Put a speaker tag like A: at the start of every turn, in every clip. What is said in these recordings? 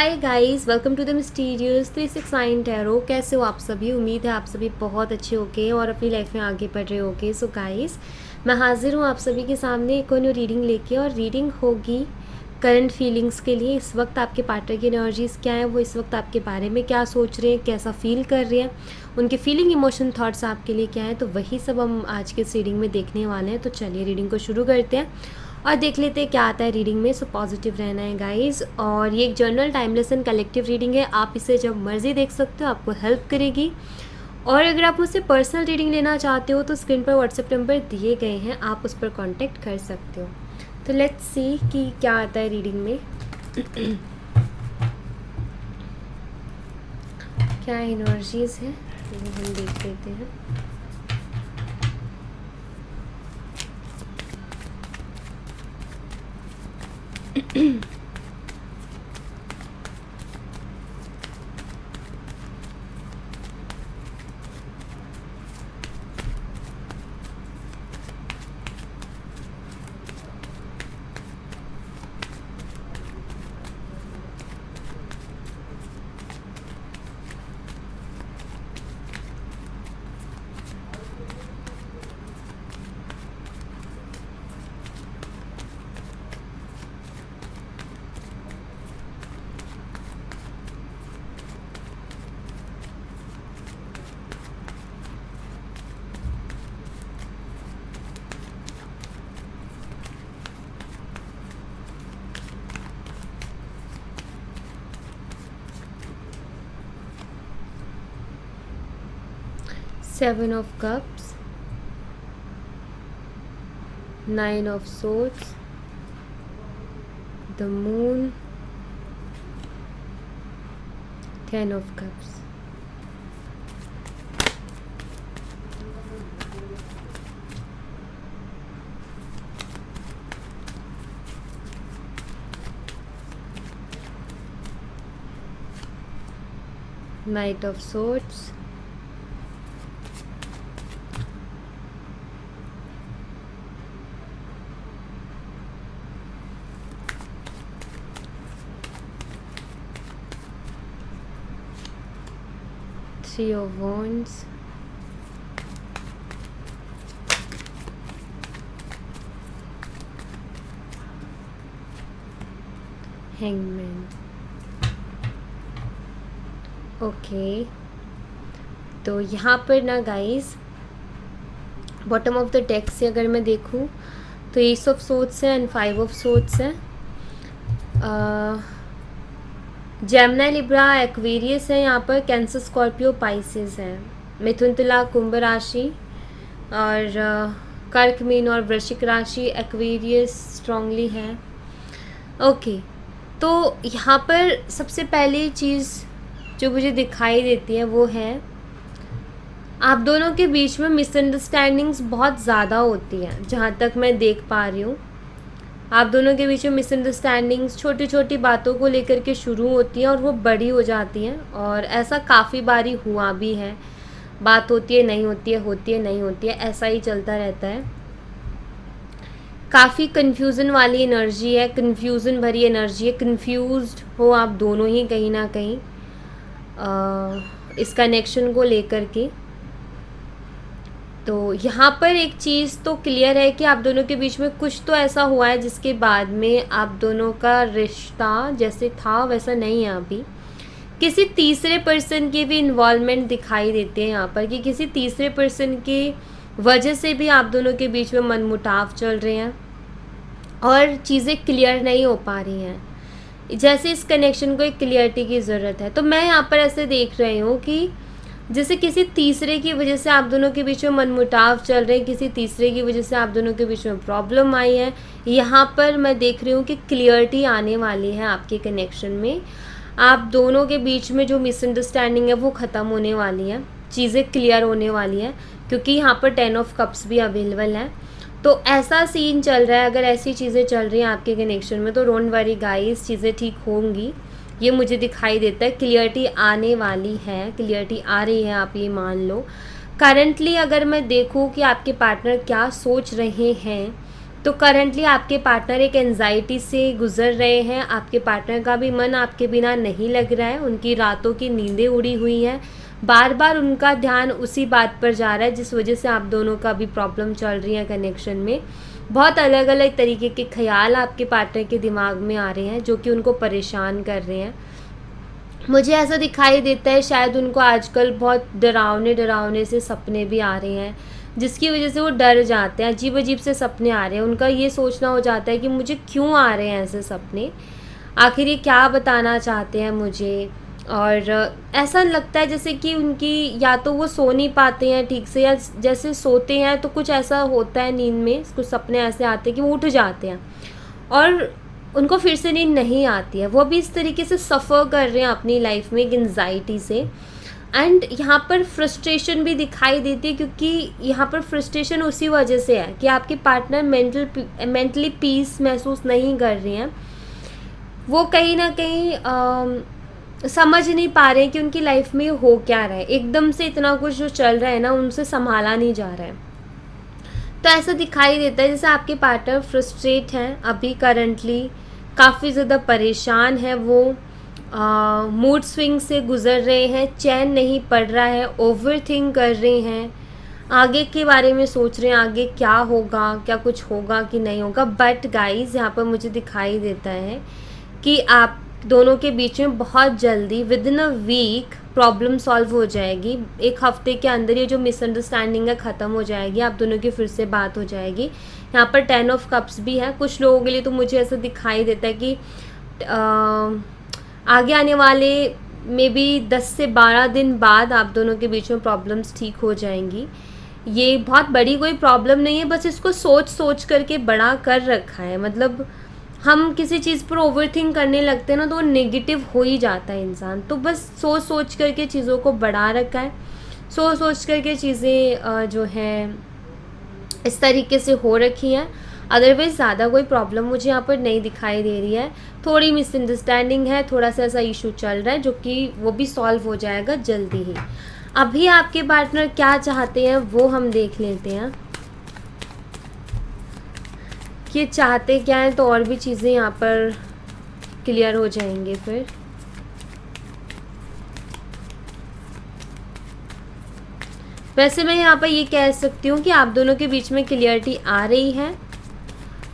A: Hi guys, welcome to the mysterious 369 tarot. कैसे हो आप सभी? उम्मीद है आप सभी बहुत अच्छे होगे और अपनी लाइफ में आगे बढ़ रहे होगे। सो गाइस, मैं हाजिर हूँ आप सभी के सामने एक और न्यू रीडिंग लेके, और रीडिंग होगी करंट फीलिंग्स के लिए। इस वक्त आपके पार्टनर की एनर्जीज़ क्या है, वो इस वक्त आपके बारे में क्या सोच रहे हैं, कैसा फील कर रहे हैं, उनके फीलिंग इमोशन थॉट्स आपके लिए क्या है, तो वही सब हम आज के इस रीडिंग में देखने वाले हैं। तो चलिए रीडिंग को शुरू करते हैं और देख लेते हैं क्या आता है रीडिंग में। सो पॉजिटिव रहना है गाइस। और ये एक journal timeless and collective reading है, आप इसे जब मर्जी देख सकते हो, आपको हेल्प करेगी। और अगर आप मुझसे पर्सनल रीडिंग लेना चाहते हो तो स्क्रीन पर व्हाट्सएप नंबर दिए गए हैं, आप उस पर कांटेक्ट कर सकते हो। तो लेट्स सी कि क्या आता है रीडिंग में। क्या एनर्जीज है वो हम देख लेते हैं। Seven of Cups, Nine of Swords, the Moon, Ten of Cups. Knight of Swords, Three of Wands, Hangman. Okay, तो यहाँ पर ना guys, bottom of the deck से अगर मैं देखूँ तो एस ऑफ सोर्ड्स है एंड फाइव ऑफ सोर्ड्स है। जेमिनी, लिब्रा, एक्वेरियस है यहाँ पर, कैंसर, स्कॉर्पियो, पाइसेस है, मिथुन, तुला, कुंभ राशि, और कर्क, मीन और वृश्चिक राशि। एक्वेरियस स्ट्रांगली है। ओके, तो यहाँ पर सबसे पहली चीज़ जो मुझे दिखाई देती है वो है आप दोनों के बीच में मिसअंडरस्टैंडिंग्स बहुत ज़्यादा होती हैं। जहाँ तक मैं देख पा रही हूँ, आप दोनों के बीच में मिसअंडरस्टैंडिंग्स छोटी छोटी बातों को लेकर के शुरू होती हैं और वो बड़ी हो जाती हैं, और ऐसा काफ़ी बारी हुआ भी है। बात होती है, नहीं होती है, होती है, नहीं होती है, ऐसा ही चलता रहता है। काफ़ी कन्फ्यूज़न वाली एनर्जी है, कन्फ्यूज़न भरी एनर्जी है, कन्फ्यूज्ड हो आप दोनों ही कहीं ना कहीं इस कनेक्शन को लेकर के। तो यहाँ पर एक चीज़ तो क्लियर है कि आप दोनों के बीच में कुछ तो ऐसा हुआ है जिसके बाद में आप दोनों का रिश्ता जैसे था वैसा नहीं है अभी। किसी तीसरे पर्सन की भी इन्वॉल्वमेंट दिखाई देते हैं यहाँ पर, कि किसी तीसरे पर्सन की वजह से भी आप दोनों के बीच में मनमुटाव चल रहे हैं और चीज़ें क्लियर नहीं हो पा रही हैं। जैसे इस कनेक्शन को एक क्लियरिटी की ज़रूरत है। तो मैं यहाँ पर ऐसे देख रही हूँ कि जैसे किसी तीसरे की वजह से आप दोनों के बीच में मनमुटाव चल रहे हैं, किसी तीसरे की वजह से आप दोनों के बीच में प्रॉब्लम आई है। यहाँ पर मैं देख रही हूँ कि क्लियरिटी आने वाली है आपके कनेक्शन में। आप दोनों के बीच में जो मिसअंडरस्टैंडिंग है वो ख़त्म होने वाली है, चीज़ें क्लियर होने वाली हैं, क्योंकि यहाँ पर 10 ऑफ कप्स भी अवेलेबल है। तो ऐसा सीन चल रहा है। अगर ऐसी चीज़ें चल रही हैं आपके कनेक्शन में तो डोंट वरी गाइस, चीज़ें ठीक होंगी, ये मुझे दिखाई देता है। क्लियरिटी आने वाली है, क्लियरिटी आ रही है, आप ये मान लो। करंटली अगर मैं देखूँ कि आपके पार्टनर क्या सोच रहे हैं, तो करंटली आपके पार्टनर एक एंजाइटी से गुजर रहे हैं। आपके पार्टनर का भी मन आपके बिना नहीं लग रहा है, उनकी रातों की नींदें उड़ी हुई हैं, बार बार उनका ध्यान उसी बात पर जा रहा है जिस वजह से आप दोनों का भी प्रॉब्लम चल रही है कनेक्शन में। बहुत अलग अलग तरीके के ख्याल आपके पार्टनर के दिमाग में आ रहे हैं जो कि उनको परेशान कर रहे हैं। मुझे ऐसा दिखाई देता है शायद उनको आजकल बहुत डरावने से सपने भी आ रहे हैं जिसकी वजह से वो डर जाते हैं। अजीब अजीब से सपने आ रहे हैं, उनका ये सोचना हो जाता है कि मुझे क्यों आ रहे हैं ऐसे सपने, आखिर ये क्या बताना चाहते हैं मुझे। और ऐसा लगता है जैसे कि उनकी या तो वो सो नहीं पाते हैं ठीक से, या जैसे सोते हैं तो कुछ ऐसा होता है नींद में, कुछ सपने ऐसे आते हैं कि वो उठ जाते हैं और उनको फिर से नींद नहीं आती है। वो भी इस तरीके से सफ़र कर रहे हैं अपनी लाइफ में एक एंजाइटी से। एंड यहाँ पर फ्रस्ट्रेशन भी दिखाई देती है क्योंकि यहाँ पर फ्रस्ट्रेशन उसी वजह से है कि आपके पार्टनर मेंटली पीस महसूस नहीं कर रहे हैं। वो कहीं ना कहीं समझ नहीं पा रहे हैं कि उनकी लाइफ में हो क्या रहा है। एकदम से इतना कुछ जो चल रहा है ना उनसे संभाला नहीं जा रहा है। तो ऐसा दिखाई देता है जैसे आपके पार्टनर फ्रस्ट्रेट हैं अभी करंटली, काफ़ी ज़्यादा परेशान है वो, मूड स्विंग से गुज़र रहे हैं, चैन नहीं पड़ रहा है, ओवर थिंक कर रहे हैं, आगे के बारे में सोच रहे हैं आगे क्या होगा, क्या कुछ होगा कि नहीं होगा। बट गाइस यहाँ पर मुझे दिखाई देता है कि आप दोनों के बीच में बहुत जल्दी within a week problem solve हो जाएगी। एक हफ्ते के अंदर ये जो मिसअंडरस्टैंडिंग है ख़त्म हो जाएगी, आप दोनों की फिर से बात हो जाएगी। यहाँ पर 10 ऑफ कप्स भी है। कुछ लोगों के लिए तो मुझे ऐसा दिखाई देता है कि आगे आने वाले मे बी 10 से 12 दिन बाद आप दोनों के बीच में प्रॉब्लम्स ठीक हो जाएंगी। ये बहुत बड़ी कोई प्रॉब्लम नहीं है, बस इसको सोच करके बड़ा कर रखा है। मतलब हम किसी चीज़ पर ओवरथिंक करने लगते हैं ना तो वो नेगेटिव हो ही जाता है इंसान। तो बस सोच करके चीज़ों को बढ़ा रखा है, सोच करके चीज़ें जो हैं इस तरीके से हो रखी हैं। अदरवाइज़ ज़्यादा कोई प्रॉब्लम मुझे यहाँ पर नहीं दिखाई दे रही है। थोड़ी मिसअंडरस्टैंडिंग है, थोड़ा सा ऐसा इशू चल रहा है जो कि वो भी सॉल्व हो जाएगा जल्दी ही। अभी आपके पार्टनर क्या चाहते हैं वो हम देख लेते हैं कि चाहते क्या हैं, तो और भी चीज़ें यहाँ पर क्लियर हो जाएंगे फिर। वैसे मैं यहाँ पर ये कह सकती हूँ कि आप दोनों के बीच में क्लियरिटी आ रही है।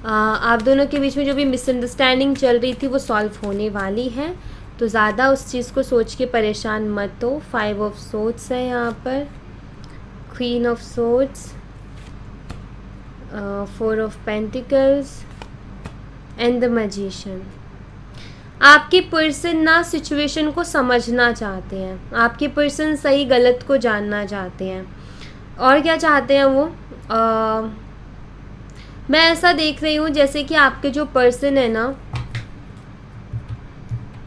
A: आप दोनों के बीच में जो भी मिसअंडरस्टैंडिंग चल रही थी वो सॉल्व होने वाली है, तो ज़्यादा उस चीज़ को सोच के परेशान मत हो। 5 ऑफ सोर्ड्स है यहाँ पर, queen of swords, 4 of pentacles and the magician. आपके पर्सन ना सिचुएशन को समझना चाहते हैं, आपके पर्सन सही गलत को जानना चाहते हैं। और क्या चाहते हैं वो, मैं ऐसा देख रही हूँ जैसे कि आपके जो पर्सन है ना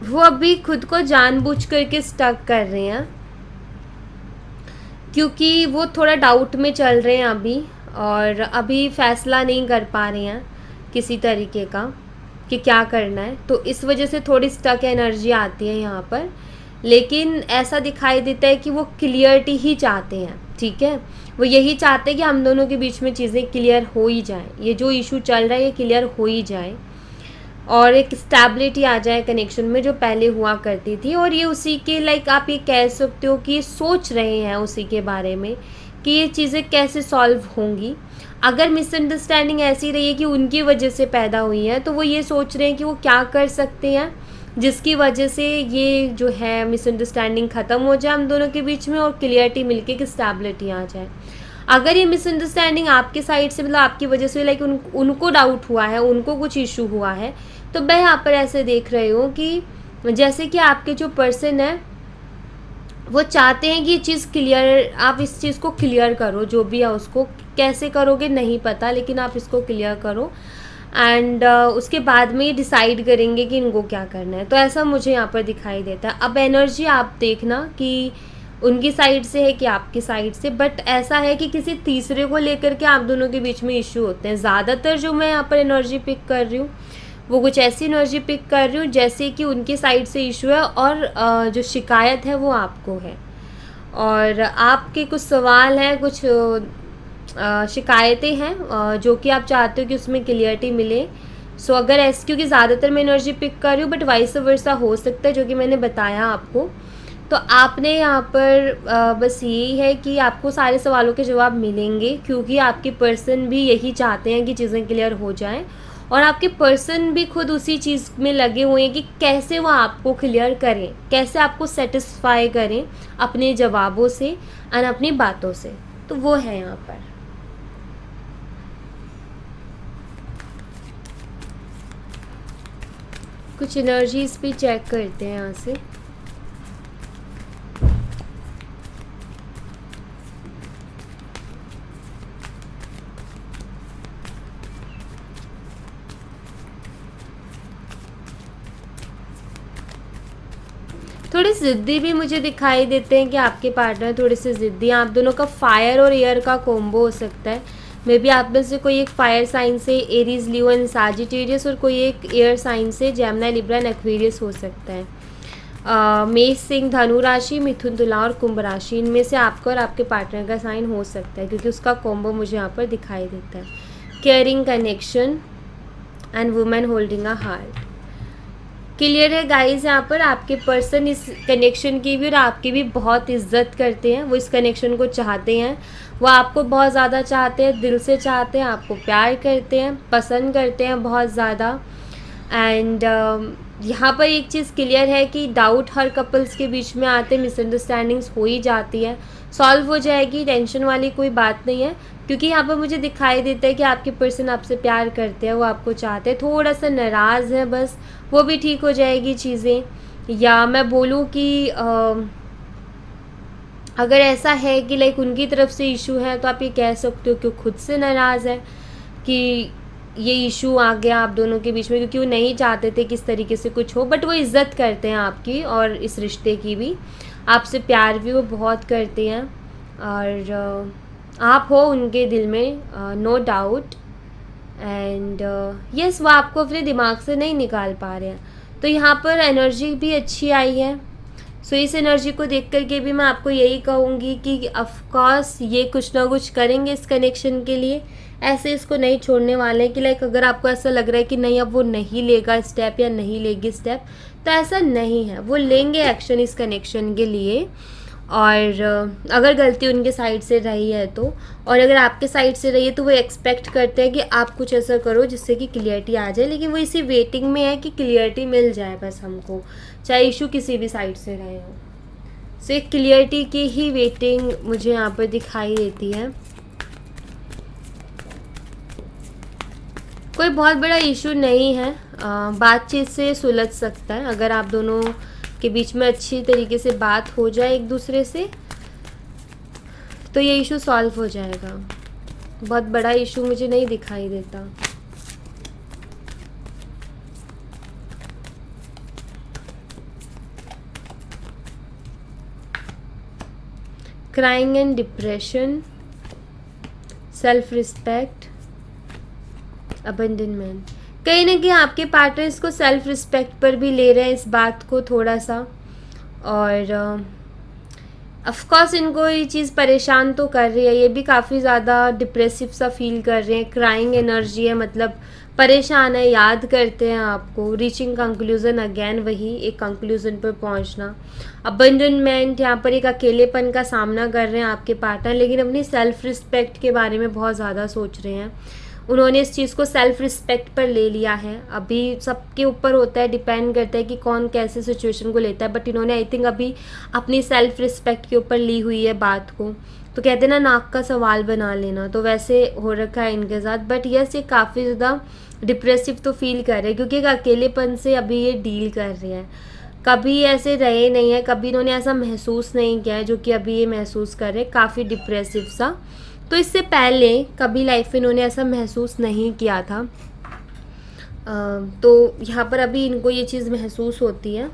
A: वो अभी खुद को जानबूझ करके स्टक कर रहे हैं क्योंकि वो थोड़ा डाउट में चल रहे हैं अभी, और अभी फैसला नहीं कर पा रहे हैं किसी तरीके का कि क्या करना है। तो इस वजह से थोड़ी स्टक एनर्जी आती है यहाँ पर। लेकिन ऐसा दिखाई देता है कि वो क्लियरिटी ही चाहते हैं, ठीक है। वो यही चाहते हैं कि हम दोनों के बीच में चीज़ें क्लियर हो ही जाए, ये जो इशू चल रहा है ये क्लियर हो ही जाए और एक स्टेबिलिटी आ जाए कनेक्शन में जो पहले हुआ करती थी। और ये उसी के लाइक आप ये कह सकते हो कि सोच रहे हैं उसी के बारे में कि ये चीज़ें कैसे सॉल्व होंगी। अगर मिसअंडरस्टैंडिंग ऐसी रही है कि उनकी वजह से पैदा हुई है तो वो ये सोच रहे हैं कि वो क्या कर सकते हैं जिसकी वजह से ये जो है मिसअंडरस्टैंडिंग ख़त्म हो जाए हम दोनों के बीच में और क्लियरिटी मिलके एक स्टेबिलिटी आ जाए। अगर ये मिसअंडरस्टैंडिंग आपके साइड से मतलब आपकी वजह से लाइक उनको डाउट हुआ है, उनको कुछ इशू हुआ है, तो मैं यहाँ पर ऐसे देख रही हूँ कि जैसे कि आपके जो पर्सन है वो चाहते हैं कि ये चीज़ क्लियर, आप इस चीज़ को क्लियर करो, जो भी है उसको कैसे करोगे नहीं पता, लेकिन आप इसको क्लियर करो एंड उसके बाद में ये डिसाइड करेंगे कि इनको क्या करना है। तो ऐसा मुझे यहाँ पर दिखाई देता है। अब एनर्जी आप देखना कि उनकी साइड से है कि आपकी साइड से, बट ऐसा है कि किसी तीसरे को लेकर के आप दोनों के बीच में इशू होते हैं। ज़्यादातर जो मैं यहाँ पर एनर्जी पिक कर रही हूँ वो कुछ ऐसी एनर्जी पिक कर रही हूँ जैसे कि उनकी साइड से इशू है और जो शिकायत है वो आपको है और आपके कुछ सवाल हैं, कुछ शिकायतें हैं जो कि आप चाहते हो कि उसमें क्लियरिटी मिले। सो अगर ऐसे, क्योंकि ज़्यादातर मैं एनर्जी पिक कर रही हूँ, बट वाइस वर्सा हो सकता है, जो कि मैंने बताया आपको। तो आपने यहाँ पर बस यही है कि आपको सारे सवालों के जवाब मिलेंगे, क्योंकि आपके पर्सन भी यही चाहते हैं कि चीज़ें क्लियर हो जाएं, और आपके पर्सन भी खुद उसी चीज़ में लगे हुए हैं कि कैसे वो आपको क्लियर करें, कैसे आपको सेटिस्फाई करें अपने जवाबों से और अपनी बातों से। तो वो है यहाँ पर। कुछ एनर्जीज भी चेक करते हैं यहाँ से। थोड़े ज़िद्दी भी मुझे दिखाई देते हैं कि आपके पार्टनर थोड़े से ज़िद्दी हैं। आप दोनों का फायर और एयर का कॉम्बो हो सकता है। मे बी आप में से कोई एक फायर साइन से एरीज, लियो एंड सैजिटेरियस, और कोई एक एयर साइन से जेमिनी, लिब्रा एंड एक्वेरियस हो सकता है। मेष, सिंह, धनु राशि, मिथुन, तुला और कुंभ राशि, इनमें से आपका और आपके पार्टनर का साइन हो सकता है, क्योंकि उसका कॉम्बो मुझे यहाँ पर दिखाई देता है। Caring connection and women holding a heart. Clear है गाइस, यहाँ पर आपके पर्सन इस कनेक्शन की भी और आपकी भी बहुत इज्जत करते हैं। वो इस कनेक्शन को चाहते हैं, वो आपको बहुत ज़्यादा चाहते हैं, दिल से चाहते हैं, आपको प्यार करते हैं, पसंद करते हैं बहुत ज़्यादा। एंड यहाँ पर एक चीज़ क्लियर है कि डाउट हर कपल्स के बीच में आते, मिसअंडरस्टैंडिंग्स हो ही जाती है, सॉल्व हो जाएगी, टेंशन वाली कोई बात नहीं है। क्योंकि यहाँ पर मुझे दिखाई देता है कि आपके पर्सन आपसे प्यार करते हैं, वो आपको चाहते हैं, थोड़ा सा नाराज़ है, बस वो भी ठीक हो जाएगी चीज़ें। या मैं बोलूँ कि अगर ऐसा है कि लाइक उनकी तरफ से इशू है, तो आप ये कह सकते हो कि वो खुद से नाराज़ है कि ये इशू आ गया आप दोनों के बीच में, क्योंकि वो नहीं चाहते थे किस तरीके से कुछ हो, बट वो इज़्ज़त करते हैं आपकी और इस रिश्ते की भी, आपसे प्यार भी वो बहुत करते हैं, और आप हो उनके दिल में, नो डाउट। एंड यस, वो आपको अपने दिमाग से नहीं निकाल पा रहे हैं। तो यहाँ पर एनर्जी भी अच्छी आई है। सो इस एनर्जी को देख कर के भी मैं आपको यही कहूँगी कि ऑफकोर्स ये कुछ ना कुछ करेंगे इस कनेक्शन के लिए, ऐसे इसको नहीं छोड़ने वाले कि लाइक अगर आपको ऐसा लग रहा है कि नहीं अब वो नहीं लेगा स्टेप या नहीं लेगी स्टेप, तो ऐसा नहीं है, वो लेंगे एक्शन इस कनेक्शन के लिए। और अगर गलती उनके साइड से रही है तो, और अगर आपके साइड से रही है, तो वो एक्सपेक्ट करते हैं कि आप कुछ ऐसा करो जिससे कि क्लियरिटी आ जाए, लेकिन वो इसी वेटिंग में है कि क्लियरिटी मिल जाए बस हमको, चाहे इशू किसी भी साइड से रहे हो। सो एक क्लियरिटी की ही वेटिंग मुझे यहाँ पर दिखाई देती है। कोई बहुत बड़ा इशू नहीं है, बातचीत से सुलझ सकता है। अगर आप दोनों के बीच में अच्छी तरीके से बात हो जाए एक दूसरे से, तो ये इशू सॉल्व हो जाएगा। बहुत बड़ा इशू मुझे नहीं दिखाई देता। Crying and depression, self respect, abandonment. कहीं ना कहीं आपके पार्टनर इसको सेल्फ रिस्पेक्ट पर भी ले रहे हैं इस बात को थोड़ा सा, और ऑफकोर्स इनको ये चीज़ परेशान तो कर रही है, ये भी काफ़ी ज़्यादा डिप्रेसिव सा फील कर रहे हैं। क्राइंग एनर्जी है, मतलब परेशान है, याद करते हैं आपको। रीचिंग कंक्लूज़न, अगेन वही एक कंक्लूज़न पर पहुंचना। अबंडनमेंट, यहाँ पर एक अकेलेपन का सामना कर रहे हैं आपके पार्टनर, लेकिन अपनी सेल्फ रिस्पेक्ट के बारे में बहुत ज़्यादा सोच रहे हैं। उन्होंने इस चीज़ को सेल्फ रिस्पेक्ट पर ले लिया है। अभी सबके ऊपर होता है, डिपेंड करता है कि कौन कैसे सिचुएशन को लेता है, बट इन्होंने आई थिंक अभी अपनी सेल्फ रिस्पेक्ट के ऊपर ली हुई है बात को। तो कहते हैं ना, नाक का सवाल बना लेना, तो वैसे हो रखा है इनके साथ। बट यस, ये काफ़ी ज़्यादा डिप्रेसिव तो फील कर रहे हैं, क्योंकि एक अकेलेपन से अभी ये डील कर रहे हैं। कभी ऐसे रहे नहीं है, कभी इन्होंने ऐसा महसूस नहीं किया है जो कि अभी ये महसूस कर रहे हैं, काफ़ी डिप्रेसिव सा। तो इससे पहले कभी लाइफ में इन्होंने ऐसा महसूस नहीं किया था। तो यहाँ पर अभी इनको ये चीज़ महसूस होती है।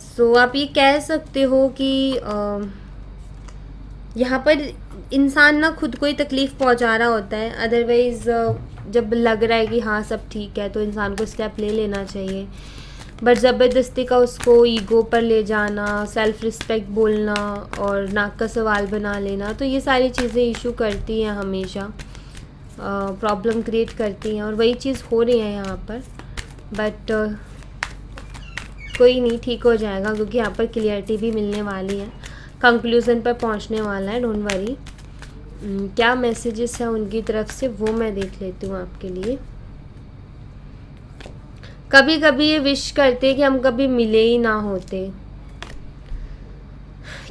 A: सो आप ये कह सकते हो कि यहाँ पर इंसान ना खुद को ही तकलीफ़ पहुँचा रहा होता है। अदरवाइज़ जब लग रहा है कि हाँ सब ठीक है, तो इंसान को स्टेप ले लेना चाहिए। बट ज़बरदस्ती का उसको ईगो पर ले जाना, सेल्फ़ रिस्पेक्ट बोलना और नाक का सवाल बना लेना, तो ये सारी चीज़ें इशू करती हैं, हमेशा प्रॉब्लम क्रिएट करती हैं और वही चीज़ हो रही है यहाँ पर। बट कोई नहीं, ठीक हो जाएगा क्योंकि यहाँ पर क्लियरिटी भी मिलने वाली है, कंक्लूज़न पर पहुँचने वाला है, डोंट वरी। क्या मैसेजेस हैं उनकी तरफ से वो मैं देख लेती हूँ आपके लिए। कभी कभी ये विश करते हैं कि हम कभी मिले ही ना होते,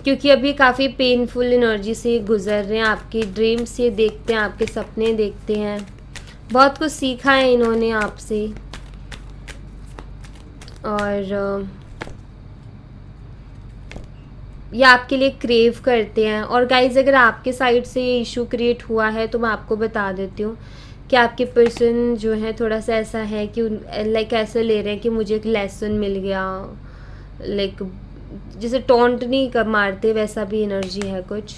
A: क्योंकि अभी काफ़ी पेनफुल एनर्जी से गुजर रहे हैं। आपकी ड्रीम्स ये देखते हैं, आपके सपने देखते हैं, बहुत कुछ सीखा है इन्होंने आपसे और ये आपके लिए क्रेव करते हैं। और गाइज, अगर आपके साइड से ये इशू क्रिएट हुआ है तो मैं आपको बता देती हूँ कि आपके पर्सन जो है थोड़ा सा ऐसा है कि लाइक ऐसे ले रहे हैं कि मुझे एक लेसन मिल गया, लाइक जैसे टॉन्ट नहीं कर मारते वैसा भी एनर्जी है कुछ।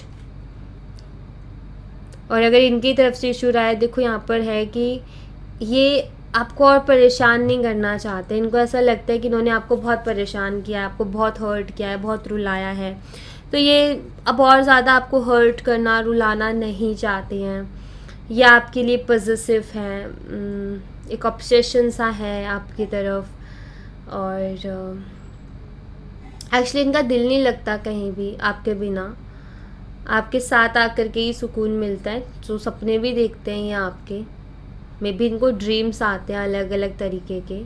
A: और अगर इनकी तरफ से इशू रहा है, देखो यहाँ पर है कि ये आपको और परेशान नहीं करना चाहते। इनको ऐसा लगता है कि इन्होंने आपको बहुत परेशान किया है, आपको बहुत हर्ट किया है, बहुत रुलाया है, तो ये अब और ज़्यादा आपको हर्ट करना, रुलाना नहीं चाहते हैं। ये आपके लिए पॉजिटिव है, एक ऑब्सेशन सा है आपकी तरफ। और एक्चुअली इनका दिल नहीं लगता कहीं भी आपके बिना, आपके साथ आकर के ही सुकून मिलता है। जो सपने भी देखते हैं ये आपके, मे बी इनको ड्रीम्स आते हैं अलग अलग तरीके के।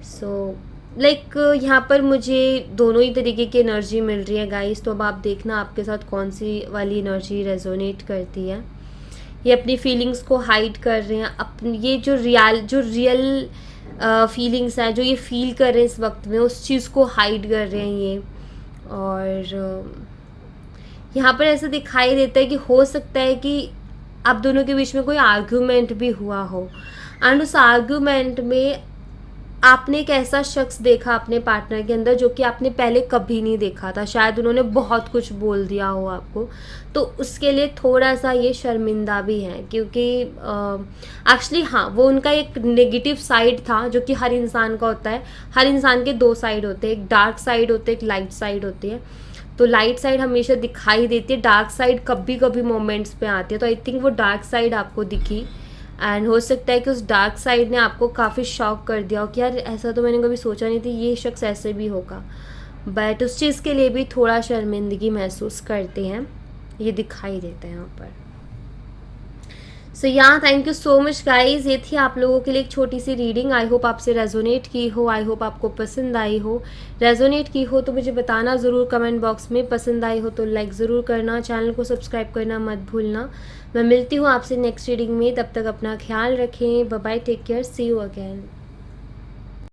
A: सो लाइक यहाँ पर मुझे दोनों ही तरीके की एनर्जी मिल रही है गाइस, तो अब आप देखना आपके साथ कौन सी वाली एनर्जी रेजोनेट करती है। ये अपनी फीलिंग्स को हाइड कर रहे हैं, अपनी ये जो रियल फीलिंग्स हैं, जो ये फील कर रहे हैं इस वक्त में, उस चीज़ को हाइड कर रहे हैं ये। और यहाँ पर ऐसा दिखाई देता है कि हो सकता है कि आप दोनों के बीच में कोई आर्ग्यूमेंट भी हुआ हो, एंड उस आर्ग्यूमेंट में आपने एक ऐसा शख्स देखा अपने पार्टनर के अंदर जो कि आपने पहले कभी नहीं देखा था। शायद उन्होंने बहुत कुछ बोल दिया हो आपको, तो उसके लिए थोड़ा सा ये शर्मिंदा भी है, क्योंकि एक्चुअली हाँ, वो उनका एक नेगेटिव साइड था जो कि हर इंसान का होता है। हर इंसान के दो साइड होते हैं, एक डार्क साइड होते हैं, एक लाइट साइड होती है। तो लाइट साइड हमेशा दिखाई देती है, डार्क साइड कभी कभी मोमेंट्स पे आती है। तो आई थिंक वो डार्क साइड आपको दिखी, एंड हो सकता है कि उस डार्क साइड ने आपको काफ़ी शॉक कर दिया हो कि यार ऐसा तो मैंने कभी सोचा नहीं थी, ये शख्स ऐसे भी होगा। बट उस चीज़ के लिए भी थोड़ा शर्मिंदगी महसूस करते हैं, ये दिखाई देता है यहाँ पर। सो यहाँ thank you so much guys, ये थी आप लोगों के लिए एक छोटी सी रीडिंग। आई होप आपसे रेजोनेट की हो, आई होप आपको पसंद आई हो। रेजोनेट की हो तो मुझे बताना ज़रूर कमेंट बॉक्स में, पसंद आई हो तो लाइक ज़रूर करना, चैनल को सब्सक्राइब करना मत भूलना। मैं मिलती हूँ आपसे नेक्स्ट रीडिंग में, तब तक अपना ख्याल रखें, bye bye, take care, see you again.